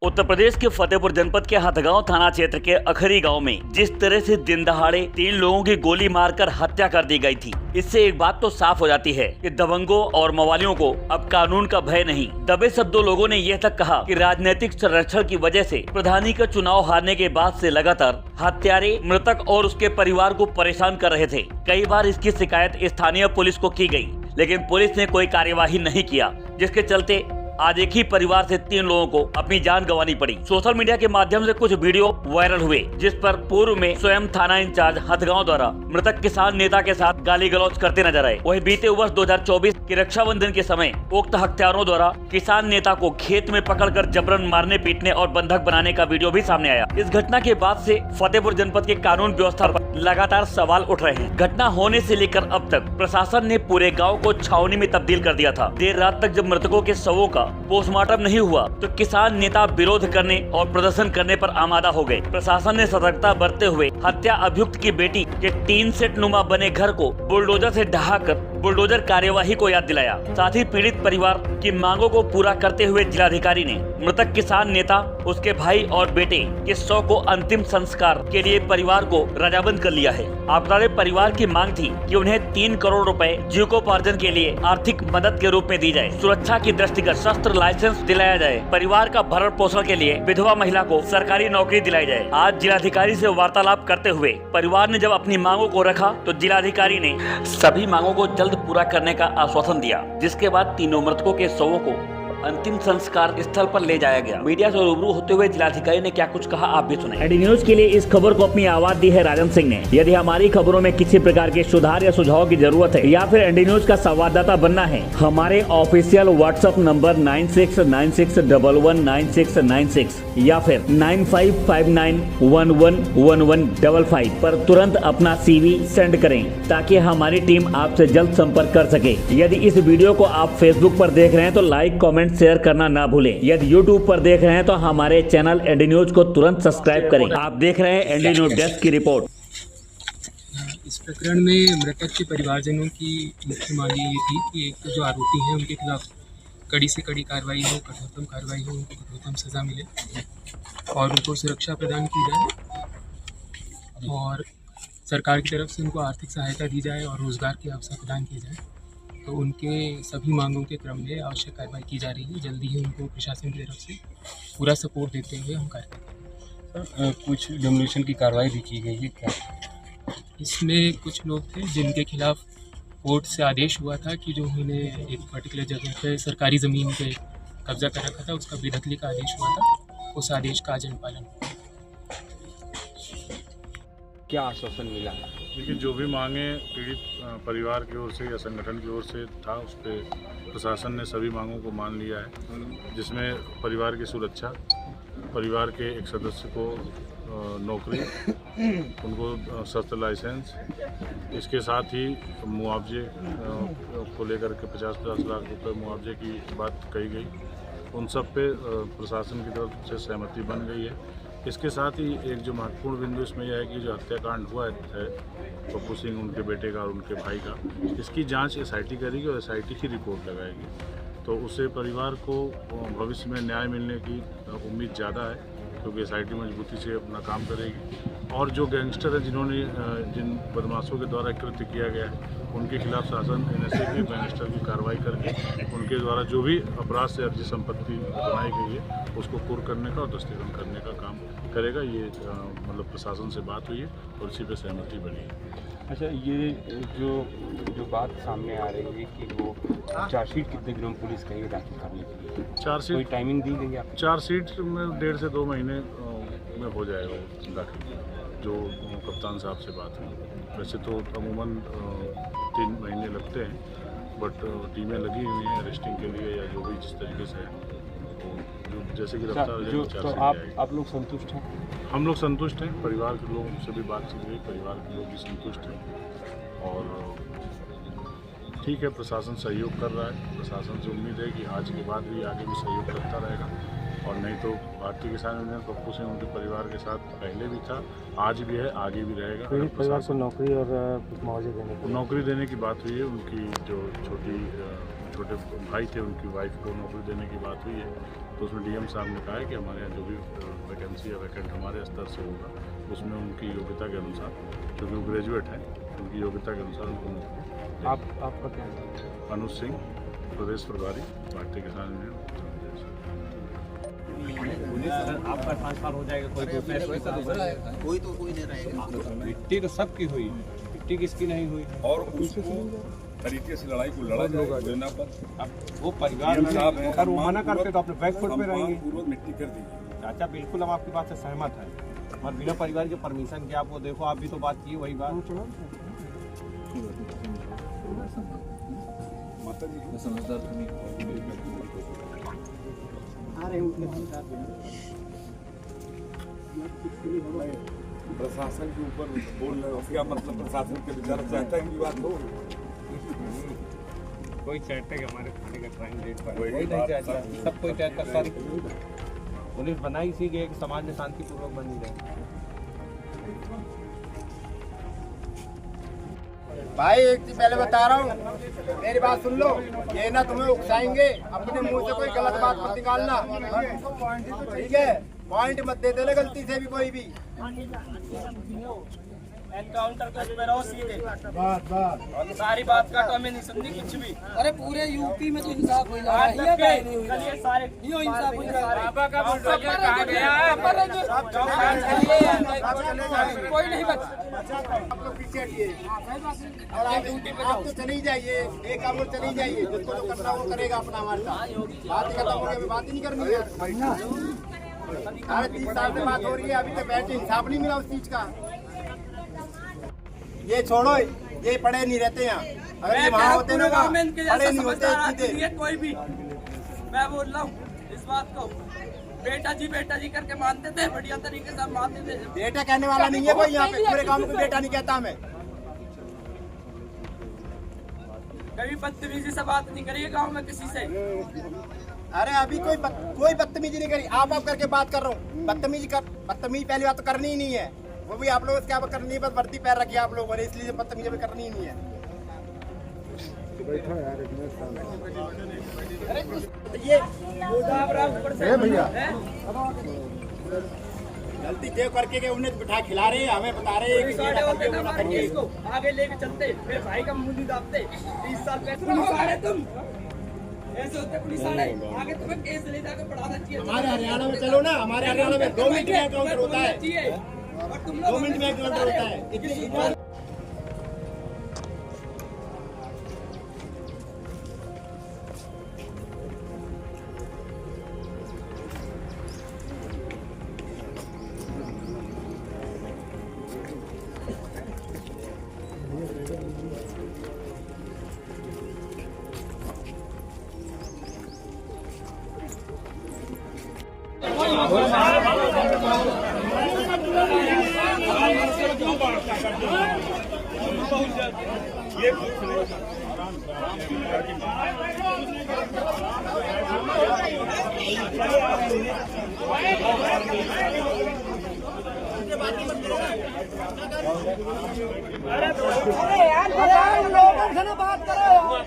उत्तर प्रदेश के फतेहपुर जनपद के हथगांव थाना क्षेत्र के अखरी गांव में जिस तरह से दिन दहाड़े 3 लोगों की गोली मारकर हत्या कर दी गई थी, इससे एक बात तो साफ हो जाती है कि दबंगों और मवालियों को अब कानून का भय नहीं। दबे शब्दों लोगों ने यह तक कहा कि राजनीतिक संरक्षण की वजह से प्रधानी का चुनाव हारने के बाद से लगातार हत्यारे मृतक और उसके परिवार को परेशान कर रहे थे। कई बार इसकी शिकायत स्थानीय पुलिस को की गई, लेकिन पुलिस ने कोई कार्यवाही नहीं किया, जिसके चलते आज एक ही परिवार से 3 लोगों को अपनी जान गंवानी पड़ी। सोशल मीडिया के माध्यम से कुछ वीडियो वायरल हुए, जिस पर पूर्व में स्वयं थाना इंचार्ज हथगांव द्वारा मृतक किसान नेता के साथ गाली गलौज करते नजर आए। वहीं बीते वर्ष 2024 के रक्षाबंधन के समय उक्त हत्यारों द्वारा किसान नेता को खेत में पकड़कर जबरन मारने पीटने और बंधक बनाने का वीडियो भी सामने आया। इस घटना के बाद से फतेहपुर जनपद के कानून व्यवस्था पर लगातार सवाल उठ रहे हैं। घटना होने से लेकर अब तक प्रशासन ने पूरे गाँव को छावनी में तब्दील कर दिया था। देर रात तक जब मृतकों के शवों का पोस्टमार्टम नहीं हुआ तो किसान नेता विरोध करने और प्रदर्शन करने पर आमादा हो गए। प्रशासन ने सतर्कता बरतते हुए हत्या अभियुक्त की बेटी के टीन सेट नुमा बने घर को बुलडोजर से ढहाकर बुलडोजर कार्यवाही को याद दिलाया। साथ ही पीड़ित परिवार की मांगों को पूरा करते हुए जिलाधिकारी ने मृतक किसान नेता, उसके भाई और बेटे के शव को अंतिम संस्कार के लिए परिवार को रजाबंद कर लिया है। आपदा परिवार की मांग थी कि उन्हें 3 करोड़ रुपए जीविकोपार्जन के लिए आर्थिक मदद के रूप में दी जाए। सुरक्षा की दृष्टिगत शस्त्र लाइसेंस दिलाया जाए। परिवार का भरण पोषण के लिए विधवा महिला को सरकारी नौकरी दिलाई जाए। आज जिलाधिकारी से वार्तालाप करते हुए परिवार ने जब अपनी मांगों को रखा तो जिलाधिकारी ने सभी मांगों को जल्द पूरा करने का आश्वासन दिया, जिसके बाद तीनों मृतकों के शवों को अंतिम संस्कार स्थल पर ले जाया गया। मीडिया से रूबरू होते हुए जिलाधिकारी ने क्या कुछ कहा, आप भी सुने। एडी न्यूज के लिए इस खबर को अपनी आवाज दी है राजन सिंह ने। यदि हमारी खबरों में किसी प्रकार के सुधार या सुझाव की जरूरत है या फिर एडी न्यूज का संवाददाता बनना है, हमारे ऑफिशियल व्हाट्सएप नंबर 9696119696 या फिर 9559111155 पर तुरंत अपना CV सेंड करें ताकि हमारी टीम आपसे जल्द संपर्क कर सके। यदि इस वीडियो को आप फेसबुक पर देख रहे हैं तो लाइक, कमेंट, शेयर करना ना भूलें। यदि यूट्यूब पर देख रहे हैं तो हमारे चैनल एडी न्यूज को तुरंत सब्सक्राइब करें। आप देख रहे हैं एडी न्यूज डेस्क की रिपोर्ट। इस प्रकरण में मृतक के परिवारजनों की मुख्य मांग ये थी कि एक तो जो आरोपी हैं उनके खिलाफ कड़ी से कड़ी कार्रवाई हो, कठोरतम कार्रवाई हो, उनको कठोरतम सज़ा मिले और उनको सुरक्षा प्रदान की जाए और सरकार की तरफ से उनको आर्थिक सहायता दी जाए और रोज़गार के अवसर प्रदान किए जाए। तो उनके सभी मांगों के क्रम में आवश्यक कार्रवाई की जा रही है। जल्दी ही उनको प्रशासन की तरफ से पूरा सपोर्ट देते हुए हम कार्य करेंगे। कुछ डिमोलिशन की कार्रवाई भी की गई है क्या? इसमें कुछ लोग थे जिनके खिलाफ कोर्ट से आदेश हुआ था कि जो उन्होंने एक पर्टिकुलर जगह पे सरकारी ज़मीन पे कब्जा कर रखा था, उसका बेदखली का आदेश हुआ था। उस आदेश का आज अनुपालन हुआ। क्या आश्वासन मिला? देखिए, जो भी मांगे पीड़ित परिवार की ओर से या संगठन की ओर से था, उस पर प्रशासन ने सभी मांगों को मान लिया है, जिसमें परिवार की सुरक्षा, परिवार के एक सदस्य को नौकरी, उनको शस्त्र लाइसेंस, इसके साथ ही मुआवजे को लेकर के 50-50 लाख रुपए मुआवजे की बात कही गई। उन सब पे प्रशासन की तरफ से सहमति बन गई है। इसके साथ ही एक जो महत्वपूर्ण बिंदु इसमें यह है कि जो हत्याकांड हुआ है पप्पू सिंह, उनके बेटे का और उनके भाई का, इसकी जांच SIT करेगी और SIT की रिपोर्ट लगाएगी। तो उससे परिवार को भविष्य में न्याय मिलने की उम्मीद ज़्यादा है, क्योंकि SIT मजबूती से अपना काम करेगी। और जो गैंगस्टर हैं जिन बदमाशों के द्वारा कृत्य किया गया है, उनके खिलाफ शासन NSA के गैंगस्टर की कार्रवाई करके उनके द्वारा जो भी अपराध से अर्जित संपत्ति बनाई गई है उसको कुर्क करने का और दस्तगीर करने का काम करेगा। ये मतलब प्रशासन से बात हुई है और इसी पे सहमति बनी है। अच्छा, ये जो बात सामने आ रही है कि वो चार्जशीट कितने दिनों में पुलिस कहेगी दाखिल करने के लिए? चार्जशीट कोई टाइमिंग दी गई है? चार्जशीट में 1.5 से 2 महीने में हो जाएगा दाखिल, जो कप्तान साहब से बात हुई। वैसे तो अमूमन 3 महीने लगते हैं, बट टीमें लगी हुई हैं अरेस्टिंग के लिए या जो भी जिस तरीके से है, तो जैसे कि रफ्तार तो आप लोग संतुष्ट हैं? हम लोग संतुष्ट हैं। परिवार के लोगों से भी बातचीत हुई, परिवार के लोग भी संतुष्ट हैं और ठीक है, प्रशासन सहयोग कर रहा है। प्रशासन से उम्मीद है कि आज के बाद भी आगे भी सहयोग करता रहेगा, और नहीं तो भारतीय किसान यूनियन पप्पू सिंह उनके परिवार के साथ पहले भी था, आज भी है, आगे भी रहेगा। परिवार को नौकरी और मुआवजे देने की बात हुई है। उनकी जो छोटी छोटे भाई थे, उनकी वाइफ को नौकरी देने की बात हुई है। तो उसमें डीएम साहब ने कहा है कि हमारे यहाँ जो भी वैकेंसी या वैकेंट हमारे स्तर से होगा उसमें उनकी योग्यता के अनुसार, क्योंकि वो ग्रेजुएट है, उनकी योग्यता के अनुसार उनको नौकरी। आपका क्या नाम है? अनुज सिंह, प्रदेश प्रभारी, भारतीय किसान यूनियन। आपका ट्रांसफर हो जाएगा, कोई कोई नहीं रहेगा। मिट्टी तो सबकी हुई, मिट्टी किसकी नहीं हुई? और उसको तरीके से लड़ाई को लड़ा जाएगा पर। अब वो परिवार में अगर वो मना करते तो अपने बैक फुट पे रहेंगे। पूर्वक मिट्टी कर दीजिए। चाचा बिल्कुल हम आपकी बात से सहमत है, और बिना परिवार के परमिशन के आप वो देखो, आप भी तो बात की वही बात। माता जी प्रशासन के ऊपर बोल रहे हो, क्या मतलब प्रशासन के बेचारा चाहता है कि बात हो? कोई चाहता है कि हमारे थाने का क्राइम रेट पर, कोई कोई नहीं चाहता, नहीं। सब कोई चाहता है। सारी पुलिस बनाई इसी के कि समाज में शांतिपूर्वक बनी रहे। भाई एक चीज पहले बता रहा हूँ, मेरी बात सुन लो। ये ना तुम्हें उकसाएंगे, अपने मुंह से कोई गलत बात मत निकालना, ठीक है? पॉइंट मत दे देना गलती से भी कोई भी। एनकाउंटर कर रहो सीधे, सारी बात का हमें नहीं समझी कुछ भी। अरे पूरे यूपी में तो इंसाफ हो रहा है, सारे इंसाफ हो रहा है। बाबा का बुलडोजर कहाँ गया? कोई नहीं बचा। आप लोग पीछे हटिए और आप तो चले ही जाइए, एक काम और चले ही जाइए। जिसको जो करना वो करेगा अपना, हमारे साथ बात ही खत्म हो गई, बात ही नहीं करनी है। साढ़े 3 साल से बात हो रही है, अभी तक बैठे इंसाफ नहीं मिला उस चीज का। ये छोड़ो, ये पढ़े नहीं रहते यहाँ। अगर ये वहाँ होते ना, पढ़े नहीं होते सीधे। कोई भी मैं बोल रहा हूँ इस बात को, बेटा जी करके मानते थे, बढ़िया तरीके से मानते थे। बेटा कहने वाला नहीं है कोई यहाँ पे, पूरे गांव में कोई बेटा नहीं कहता मैं। कभी बदतमीजी से बात नहीं करिए गांव में किसी से। अरे अभी कोई बदतमीजी नहीं करी, आप करके बात कर रहा हूँ। बदतमीजी पहली बात तो करनी ही नहीं है, वो भी आप लोगों से क्या करनी है, बस वर्दी पैर रखी आप लोगों ने, इसलिए बदतमीजी भी करनी ही नहीं है। ये भैया गलती देव करके के उन्हें बिठा खिला रहे हैं, हमें बता रहे हैं इसको आगे लेके चलते, मेरे भाई का मुंह नहीं दाबते। 30 साल पहले तुम ऐसे होते पुलिस वाले, आगे तुम्हें केस ले जाकर बढ़ाना चाहिए। हमारे हरियाणा में चलो ना, हमारे हरियाणा में 2 मिनट में एनकाउंटर होता है, 2 मिनट में एनकाउंटर होता है। अरे यार लोगों से ना बात करो यार।